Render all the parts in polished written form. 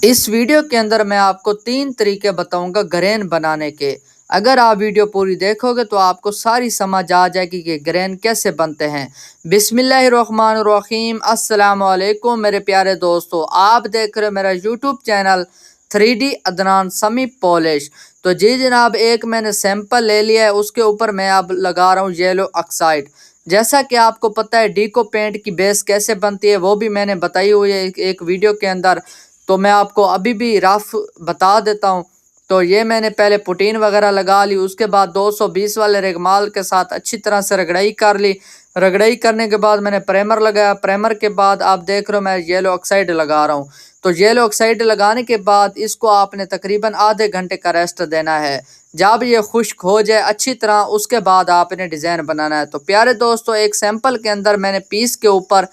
اس video کے اندر میں آپ کو 3 طریقے بتاؤں گا گرین بنانے کے۔ اگر آپ ویڈیو پوری دیکھو گے تو آپ کو ساری سمجھ آ جائے گی کہ گرین کیسے بنتے ہیں۔ بسم اللہ الرحمن الرحیم۔ السلام علیکم میرے پیارے دوستو، آپ دیکھ رہے میرا یوٹیوب چینل 3D عدنان سمی پالش۔ تو جی جناب، ایک میں نے سیمپل لے لیا ہے، اس کے اوپر میں اب لگا رہا ہوں یلو آکسائڈ۔ جیسا کہ آپ کو پتہ ہے ڈیکو پینٹ کی بیس کیسے بنتی ہے وہ بھی میں نے بتائی ہوئی ہے ایک ویڈیو کے اندر، تو میں آپ کو ابھی بھی رف بتا دیتا ہوں۔ تو یہ میں نے پہلے پوٹین وغیرہ لگا لی، اس کے بعد 220 والے ریگمال کے ساتھ اچھی طرح سے رگڑائی کر لی۔ رگڑائی کرنے کے بعد میں نے پریمر لگایا، پریمر کے بعد آپ دیکھ رہے ہو میں یلو آکسائڈ لگا رہا ہوں۔ تو یلو آکسائڈ لگانے کے بعد اس کو آپ نے تقریباً آدھے گھنٹے کا ریسٹ دینا ہے۔ جب یہ خشک ہو جائے اچھی طرح، اس کے بعد آپ نے ڈیزائن بنانا ہے۔ تو پیارے دوستو، ایک سیمپل کے اندر میں نے پیس کے اوپر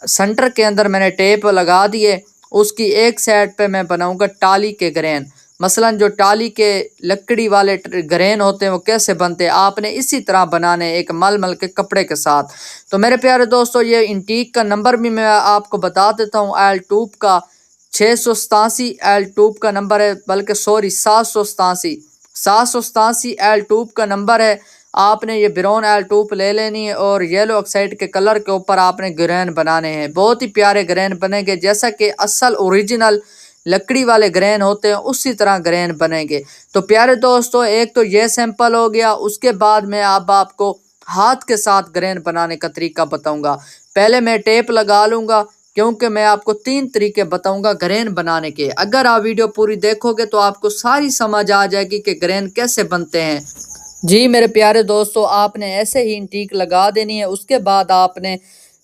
سنٹر کے اندر میں نے ٹیپ لگا دیے، اس کی ایک سائڈ پہ میں بناؤں گا ٹالی کے گرین۔ مثلا جو ٹالی کے لکڑی والے گرین ہوتے ہیں وہ کیسے بنتے ہیں، آپ نے اسی طرح بنانے ایک مل مل کے کپڑے کے ساتھ۔ تو میرے پیارے دوستو، یہ انٹیک کا نمبر بھی میں آپ کو بتا دیتا ہوں۔ ایل ٹوب کا 687 ایل ٹوب کا نمبر ہے، بلکہ 787 ایل ٹوب کا نمبر ہے۔ آپ نے یہ براؤن ایل ٹوب لے لینی ہے اور یلو آکسائڈ کے کلر کے اوپر آپ نے گرین بنانے ہیں۔ بہت ہی پیارے گرین بنیں گے، جیسا کہ اصل اوریجنل لکڑی والے گرین ہوتے ہیں اسی طرح گرین بنیں گے۔ تو پیارے دوستو، ایک تو یہ سیمپل ہو گیا، اس کے بعد میں اب آپ کو ہاتھ کے ساتھ گرین بنانے کا طریقہ بتاؤں گا۔ پہلے میں ٹیپ لگا لوں گا، کیونکہ میں آپ کو 3 طریقے بتاؤں گا گرین بنانے کے۔ اگر آپ ویڈیو پوری دیکھو گے تو آپ کو ساری سمجھ آ جائے گی کہ گرین کیسے بنتے ہیں۔ جی میرے پیارے دوستو، آپ نے ایسے ہی انٹیک لگا دینی ہے، اس کے بعد آپ نے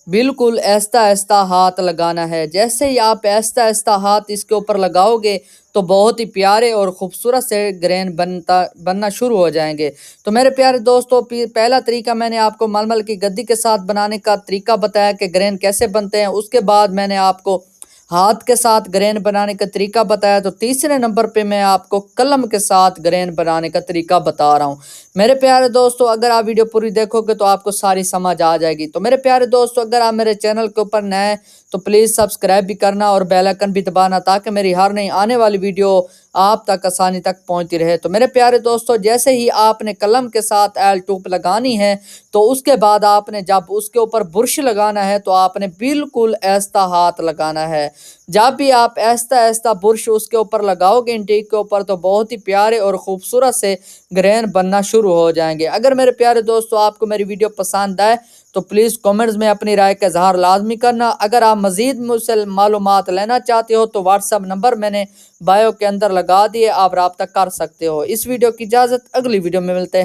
بالکل آہستہ آہستہ ہاتھ لگانا ہے۔ جیسے ہی آپ آہستہ آہستہ ہاتھ اس کے اوپر لگاؤ گے تو بہت ہی پیارے اور خوبصورت سے گرین بننا شروع ہو جائیں گے۔ تو میرے پیارے دوستو، پہلا طریقہ میں نے آپ کو ململ کی گدی کے ساتھ بنانے کا طریقہ بتایا کہ گرین کیسے بنتے ہیں۔ اس کے بعد میں نے آپ کو ہاتھ کے ساتھ گرین بنانے کا طریقہ بتایا۔ تو تیسرے نمبر پہ میں آپ کو قلم کے ساتھ گرین بنانے کا طریقہ بتا رہا ہوں۔ میرے پیارے دوستو، اگر آپ ویڈیو پوری دیکھو گے تو آپ کو ساری سمجھ آ جائے گی۔ تو میرے پیارے دوستو، اگر آپ میرے چینل کے اوپر نئے تو پلیز سبسکرائب بھی کرنا اور بیل آئکن بھی دبانا، تاکہ میری ہر نئی آنے والی ویڈیو آپ تک آسانی تک پہنچتی رہے۔ تو میرے پیارے دوستو، جیسے ہی آپ نے قلم کے ساتھ ایل ٹوپ لگانی ہے تو اس کے بعد آپ نے جب اس کے اوپر برش لگانا ہے تو آپ نے بالکل آہستہ ہاتھ لگانا ہے۔ جب بھی آپ آہستہ آہستہ برش اس کے اوپر لگاؤ گے انٹیک کے اوپر، تو بہت ہی پیارے اور خوبصورت سے گرین بننا شروع ہو جائیں گے۔ اگر میرے پیارے دوستو آپ کو میری ویڈیو پسند آئے تو پلیز کامنٹس میں اپنی رائے کا اظہار لازمی کرنا۔ اگر آپ مزید مجھ سے معلومات لینا چاہتے ہو تو واٹس ایپ نمبر میں نے بائیو کے اندر لگا دیے، آپ رابطہ کر سکتے ہو۔ اس ویڈیو کی اجازت، اگلی ویڈیو میں ملتے ہیں۔